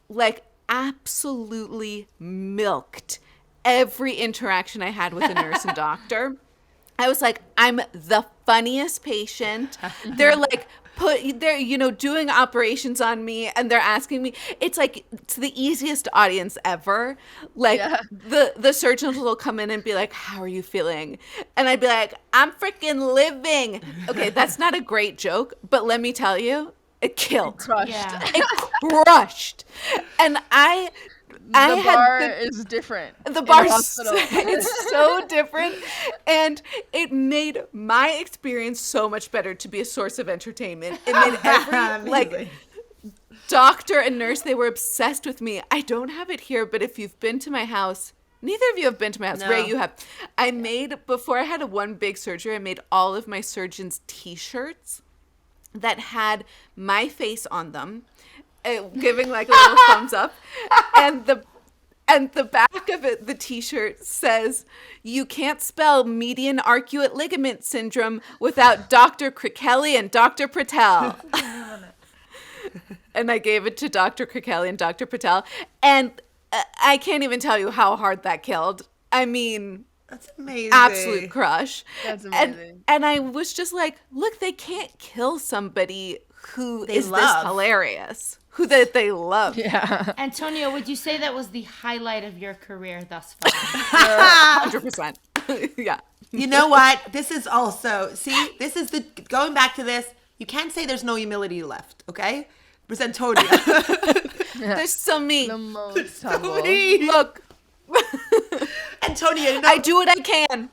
like absolutely milked every interaction I had with a nurse and doctor. I was like, I'm the funniest patient. They're like, they're doing operations on me, and they're asking me. It's like, it's the easiest audience ever. Like, the surgeons will come in and be like, how are you feeling? And I'd be like, I'm freaking living. Okay, that's not a great joke, but let me tell you, it killed. Crushed. Yeah. It crushed. And The bar is different. The bar is it's so different, and it made my experience so much better to be a source of entertainment. It made every like doctor and nurse, they were obsessed with me. I don't have it here, but if you've been to my house, neither of you have been to my house. No. Ray, you have. Before I had one big surgery, I made all of my surgeons T-shirts that had my face on them, giving like a little thumbs up, and the back of it, the T-shirt says, "You can't spell median arcuate ligament syndrome without Dr. Krikeli and Dr. Patel." And I gave it to Dr. Krikeli and Dr. Patel, and I can't even tell you how hard that killed. I mean, That's amazing. absolute crush. That's amazing. And I was just like, look, they can't kill somebody who They is love. this hilarious, who that they love. Yeah. Antonio, would you say that was the highlight of your career thus far? 100%. Yeah. You know what? This is also, this is going back to this, you can't say there's no humility left, okay? There's Antonia. There's so me. The most humble. Look, Antonia, I do what I can.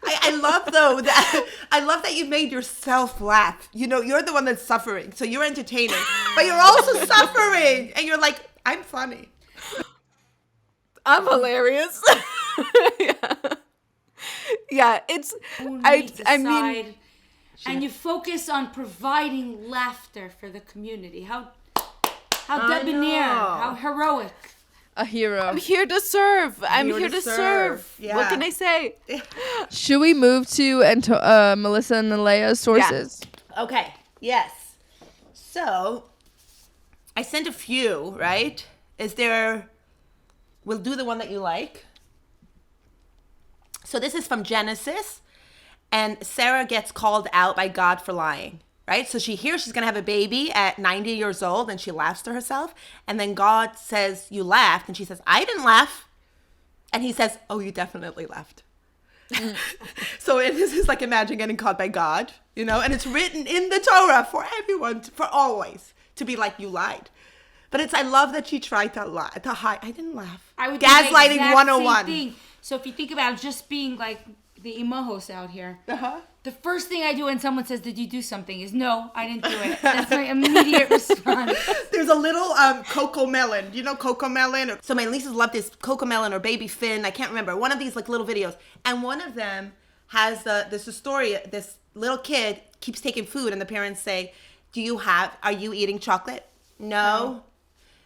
I love that you made yourself laugh. You know, you're the one that's suffering, so you're entertaining, but you're also suffering, and you're like, I'm funny. I'm hilarious. Yeah, it's I mean, and you focus on providing laughter for the community. How debonair, how heroic. A hero. I'm here to serve. I'm here to serve. Yeah. What can I say? Should we move to Melissa and Leah's sources? Okay. Yes. So, I sent a few, right? We'll do the one that you like. So this is from Genesis, and Sarah gets called out by God for lying, right? So she hears she's going to have a baby at 90 years old, and she laughs to herself. And then God says, you laughed. And she says, I didn't laugh. And he says, oh, you definitely laughed. So this is like, imagine getting caught by God, you know, and it's written in the Torah for everyone, for always, to be like, you lied. But I love that she tried to lie, to hide. I didn't laugh. I would do the Gaslighting exact 101. same thing. So if you think about just being like the imahos out here, the first thing I do when someone says, did you do something, is no, I didn't do it. That's my immediate response. There's a little cocoa melon. You know cocoa melon? So my nieces love this cocoa melon or baby Finn. I can't remember. One of these like little videos. And one of them has this story, this little kid keeps taking food, and the parents say, are you eating chocolate? No.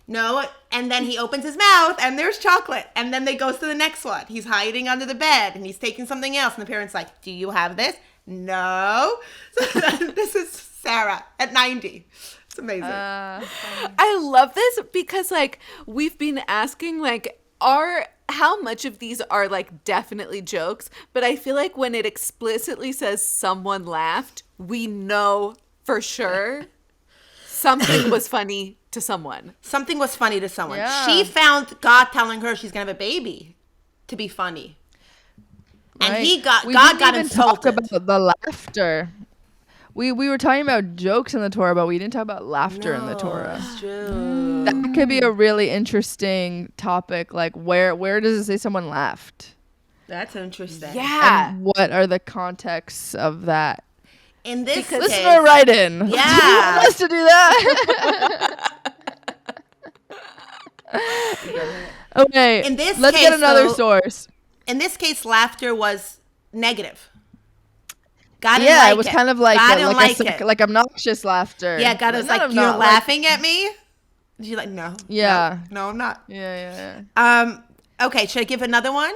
And then he opens his mouth and there's chocolate. And then they goes to the next one. He's hiding under the bed and he's taking something else. And the parent's like, do you have this? No. So this is Sarah at 90. It's amazing. I love this because like we've been asking like how much of these are like definitely jokes, but I feel like when it explicitly says someone laughed, we know for sure something was funny to someone. Something was funny to someone. Yeah. She found God telling her she's going to have a baby to be funny. And Right. God got insulted. Talk about the laughter. We were talking about jokes in the Torah, but we didn't talk about laughter in the Torah. That's true. That could be a really interesting topic. Like where does it say someone laughed? That's interesting. Yeah. And what are the contexts of that? In this case, Listener, write in. Yeah. Do you want us to do that? Okay. In this let's case, get another though, source. in this case, laughter was negative. God didn't Yeah, like it was kind of like God didn't like it. like obnoxious laughter. Yeah, God was Not like, you're obno- laughing at me? And she's like, no. Yeah. No, I'm not. Yeah. Okay, should I give another one?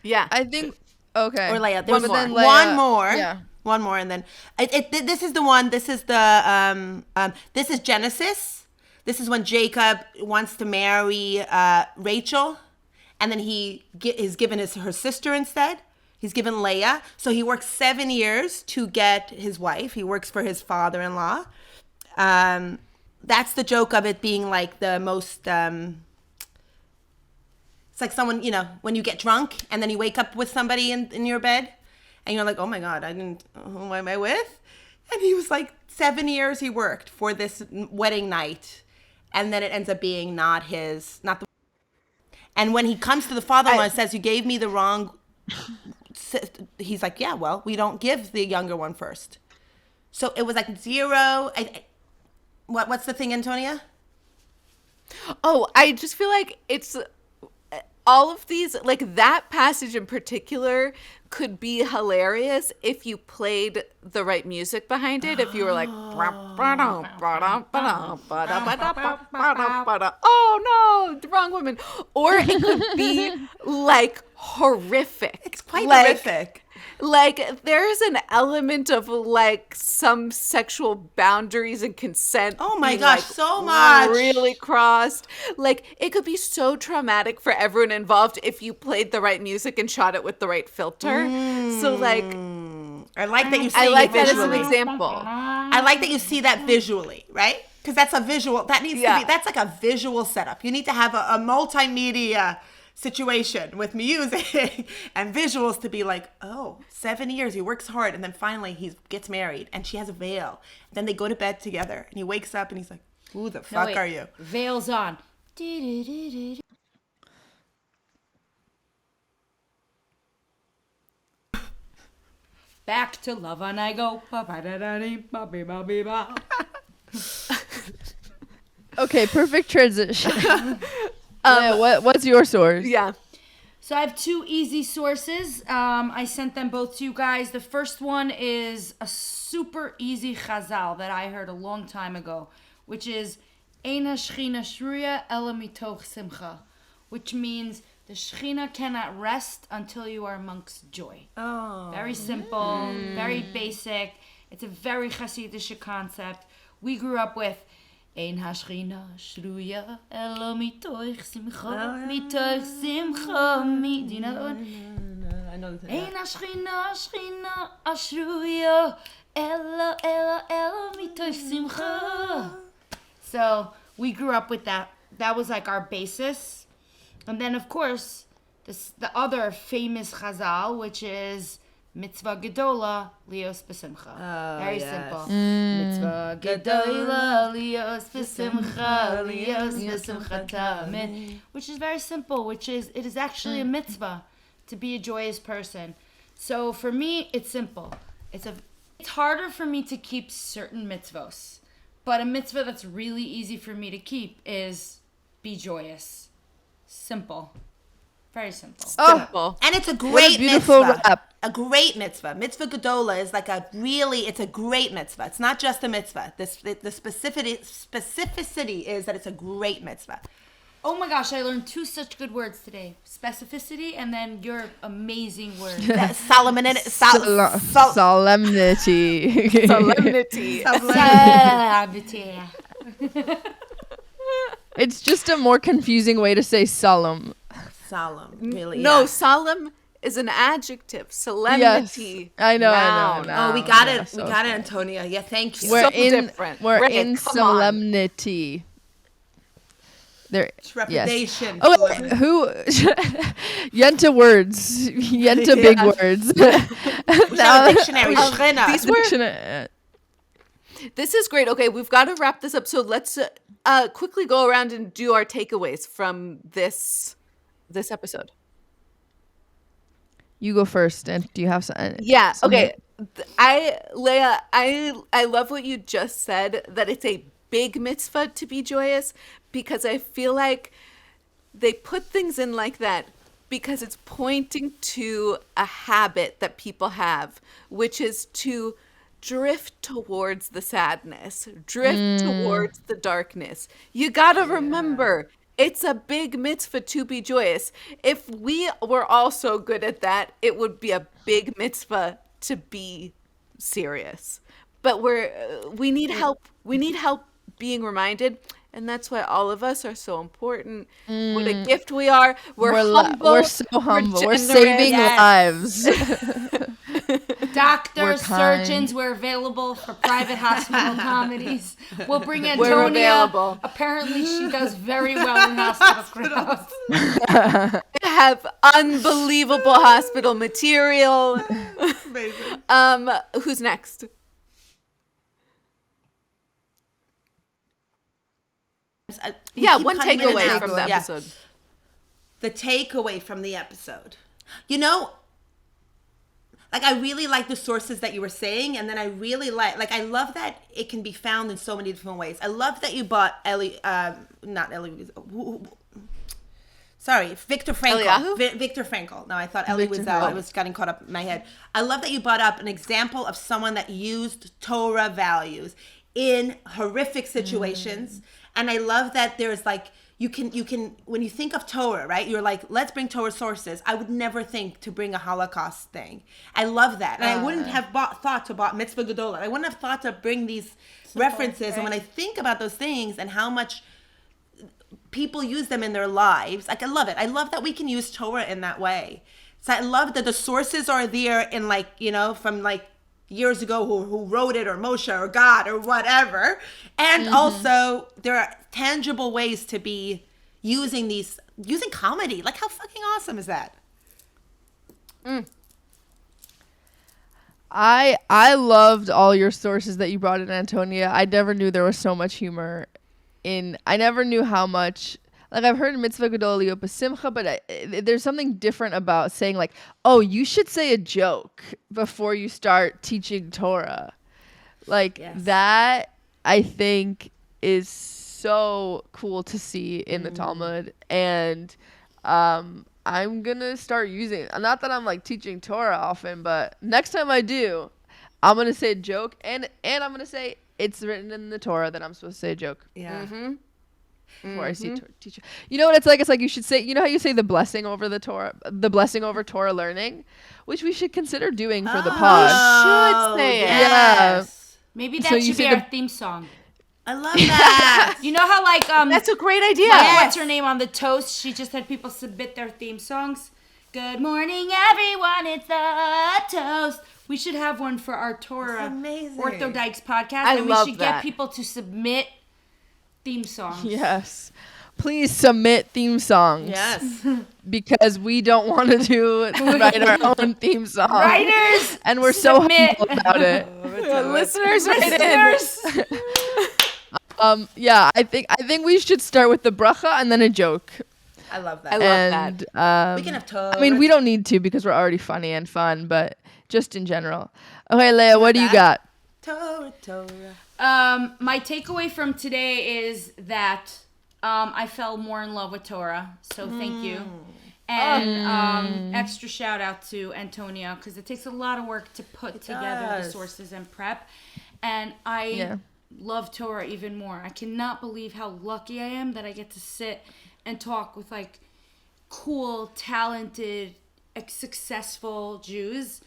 Yeah. I think okay. Or Leah? Well, There's but then one more. Yeah. One more, and then this is the one. This is the this is Genesis. This is when Jacob wants to marry Rachel, and then he is given her sister instead. He's given Leah. So he works 7 years to get his wife. He works for his father-in-law. That's the joke of it being like the most. It's like someone, when you get drunk and then you wake up with somebody in your bed. And you're like, oh my God, who am I with? And he was like, 7 years he worked for this wedding night. And then it ends up being not the. And when he comes to the father-in-law and says, you gave me the wrong. He's like, yeah, well, we don't give the younger one first. So it was like 0. What's the thing, Antonia? Oh, I just feel like it's all of these, like that passage in particular could be hilarious if you played the right music behind it. If you were like, oh no, the wrong woman. Or it could be like horrific. It's quite like, horrific. Like there's an element of like some sexual boundaries and consent. Oh my being, gosh, like, so much. really crossed. Like it could be so traumatic for everyone involved if you played the right music and shot it with the right filter. So like I like that you see I like it that as visually. an example. I like that you see that visually, right? Because that's a visual. That needs to be. That's like a visual setup. You need to have a multimedia situation with music and visuals to be like, oh, 7 years, he works hard, and then finally he gets married, and she has a veil. Then they go to bed together, and he wakes up, and he's like, who the fuck are you? Veils on. Back to love and I go. Okay, perfect transition. What's your source? Yeah. So I have 2 easy sources. I sent them both to you guys. The first one is a super easy chazal that I heard a long time ago, which is Ein hashchina shruya ela mitoch simcha, which means the Shechina cannot rest until you are amongst joy. Oh. Very simple, very basic. It's a very Chassidic concept. We grew up with Ein hashchina shruya ela mitoch simcha, mitoch simcha. Do you know that one? I know the Ein hashchina shruya ela mitoch simcha. So we grew up with that. That was like our basis. And then, of course, the other famous chazal, which is mitzvah gedola lios besimcha. Very simple. Mitzvah gedola lios besimcha, lios besimcha tamid. Which is very simple, which is, it is actually a mitzvah to be a joyous person. So for me, it's simple. It's harder for me to keep certain mitzvos. But a mitzvah that's really easy for me to keep is be joyous. Simple. Very simple. Simple. And it's a What a great beautiful mitzvah. wrap. A great mitzvah. Mitzvah Gedola is like it's a great mitzvah. It's not just a mitzvah. The specificity is that it's a great mitzvah. Oh my gosh, I learned 2 such good words today. Specificity and then your amazing word. Solemnity. Solemnity. Solemnity. Solemnity. It's just a more confusing way to say solemn. Solemn, really. No, yeah. solemn is an adjective. Solemnity. I know. noun. Oh, we got it. We got it, Antonia. Yeah, thank you. We're So in different. We're Rick, in come on. solemnity. There. Trepidation. Yes. Oh, wait, who? Yenta words. Yenta big words. We have a dictionary. Shchina. These were Dictionary. This is great. Okay, we've got to wrap this up. So let's quickly go around and do our takeaways from this episode. You go first. And do you have some? Yeah. something? Okay. Leah, I love what you just said, that it's a big mitzvah to be joyous, because I feel like they put things in like that because it's pointing to a habit that people have, which is to drift towards the sadness, drift towards the darkness. You gotta remember, it's a big mitzvah to be joyous. If we were all so good at that, it would be a big mitzvah to be serious. But we need help. We need help being reminded. And that's why all of us are so important. What a gift we are. We're humble. We're so humble. We're generous. saving lives. Doctors, We're kind. surgeons, we're available for private hospital comedies. We'll bring We're Antonia. available. Apparently, she does very well in hospital crowds. Have unbelievable hospital material. Amazing. Who's next? We Yeah, keep one cutting in and takeaway out. from the Yeah. episode. The takeaway from the episode. You know, like, I really like the sources that you were saying, and then I really like I love that it can be found in so many different ways. I love that you bought Viktor Frankl. Eliyahu? Viktor Frankl. No, I thought Ellie was Viktor out. Frankl. I was getting caught up in my head. I love that you brought up an example of someone that used Torah values in horrific situations. And I love that there's like, you can when you think of Torah, right? You're like, let's bring Torah sources. I would never think to bring a Holocaust thing. I love that. And I wouldn't have thought to bought Mitzvah Gedola. I wouldn't have thought to bring these references. right. And when I think about those things and how much people use them in their lives, like, I love it. I love that we can use Torah in that way. So I love that the sources are there in, like, you know, from like years ago who wrote it, or Moshe or God or whatever. And also there are tangible ways to be using comedy. Like, how fucking awesome is that? I loved all your sources that you brought in, Antonia. I never knew there was so much humor in. I never knew how much. Like, I've heard Mitzvah Gedol Liot B'Simcha, but there's something different about saying, like, oh, you should say a joke before you start teaching Torah. Like, that, I think, is so cool to see in the Talmud. And I'm going to start using it. Not that I'm, like, teaching Torah often, but next time I do, I'm going to say a joke. And I'm going to say it's written in the Torah that I'm supposed to say a joke. Yeah. Before I see teacher, you know what it's like? It's like you should say, you know how you say the blessing over the blessing over Torah learning, which we should consider doing for the pod. Should say it. Yes. Maybe that So you should be say our the- theme song. I love that. You know how, like, That's a great idea. what's her name on the toast? She just had people submit their theme songs. Good morning, everyone. It's the toast. We should have one for our Torah That's amazing. Orthodykes podcast, I and we love should that. get people to submit theme songs. Yes. Please submit theme songs. Yes. Because we don't want to write our own theme song. Writers, And we're so submit. humble about it. Listeners, write in. Listeners. Yeah, I think we should start with the bracha and then a joke. I love I that. love that. We can have Torah. I mean, we don't need to because we're already funny and fun, but just in general. Okay, Leah, what do you got? Torah. My takeaway from today is that I fell more in love with Torah, so thank you. And extra shout out to Antonia, because it takes a lot of work to put together the sources and prep. And I love Torah even more. I cannot believe how lucky I am that I get to sit and talk with like cool, talented, successful Jews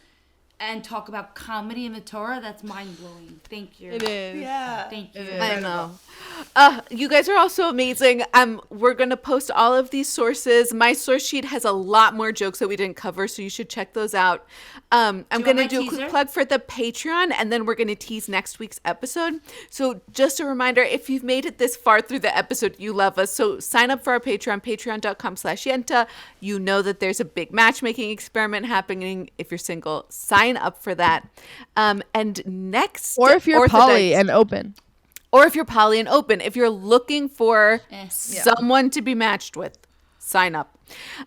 and talk about comedy in the Torah. That's mind-blowing. Thank you. It is. Yeah. Thank you. I know. You guys are all so amazing. We're going to post all of these sources. My source sheet has a lot more jokes that we didn't cover, so you should check those out. I'm going to do a quick plug for the Patreon, and then we're going to tease next week's episode. So just a reminder, if you've made it this far through the episode, you love us. So sign up for our Patreon, patreon.com/Yenta. You know that there's a big matchmaking experiment happening. If you're single, sign up for that. And next, Or if you're poly and open. Or if you're poly and open, if you're looking for someone to be matched with, sign up.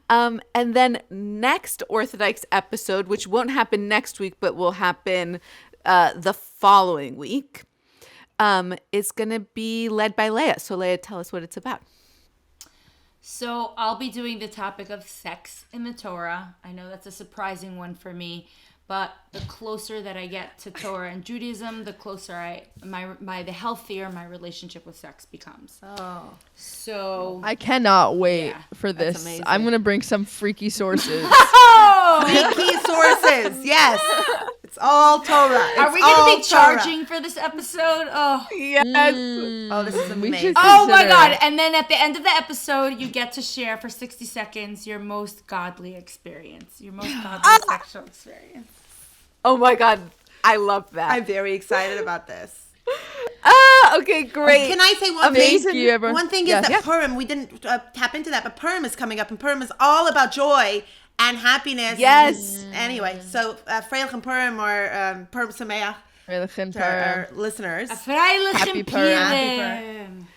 And then next Orthodykes episode, which won't happen next week, but will happen the following week, is going to be led by Leah. So Leah, tell us what it's about. So I'll be doing the topic of sex in the Torah. I know that's a surprising one for me. But the closer that I get to Torah and Judaism, the closer the healthier my relationship with sex becomes. Oh. So I cannot wait for That's this. amazing. I'm going to bring some freaky sources. Freaky sources. Yes. It's all Torah. are we going to be charging for this episode? Oh. Yes. Oh, this is We amazing. should Oh my consider God. it. And then at the end of the episode, you get to share for 60 seconds your most godly experience, your most godly sexual experience. Oh my God. I love that. I'm very excited about this. Okay, great. Can I say one Amazing. thing? You, everyone. One thing is Yeah. that Purim, we didn't tap into that, but Purim is coming up, and Purim is all about joy and happiness. Yes. Anyway, so Freilichen Purim or Purim Sameach Freilichen to our Purim. listeners. Happy Purim. Purim.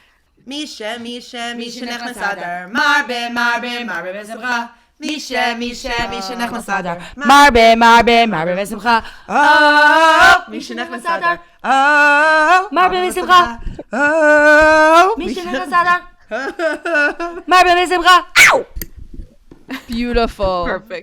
Misha, Nechmas Adar, Marbe, Bezemcha. Misha, Nechmas Adar, Marbe, Bezemcha. Oh, Misha, Nechmas Adar. Oh, Marbe, Bezemcha. Oh, Misha, Nechmas Adar. Marbe, Bezemcha. Ow! Beautiful. Perfect.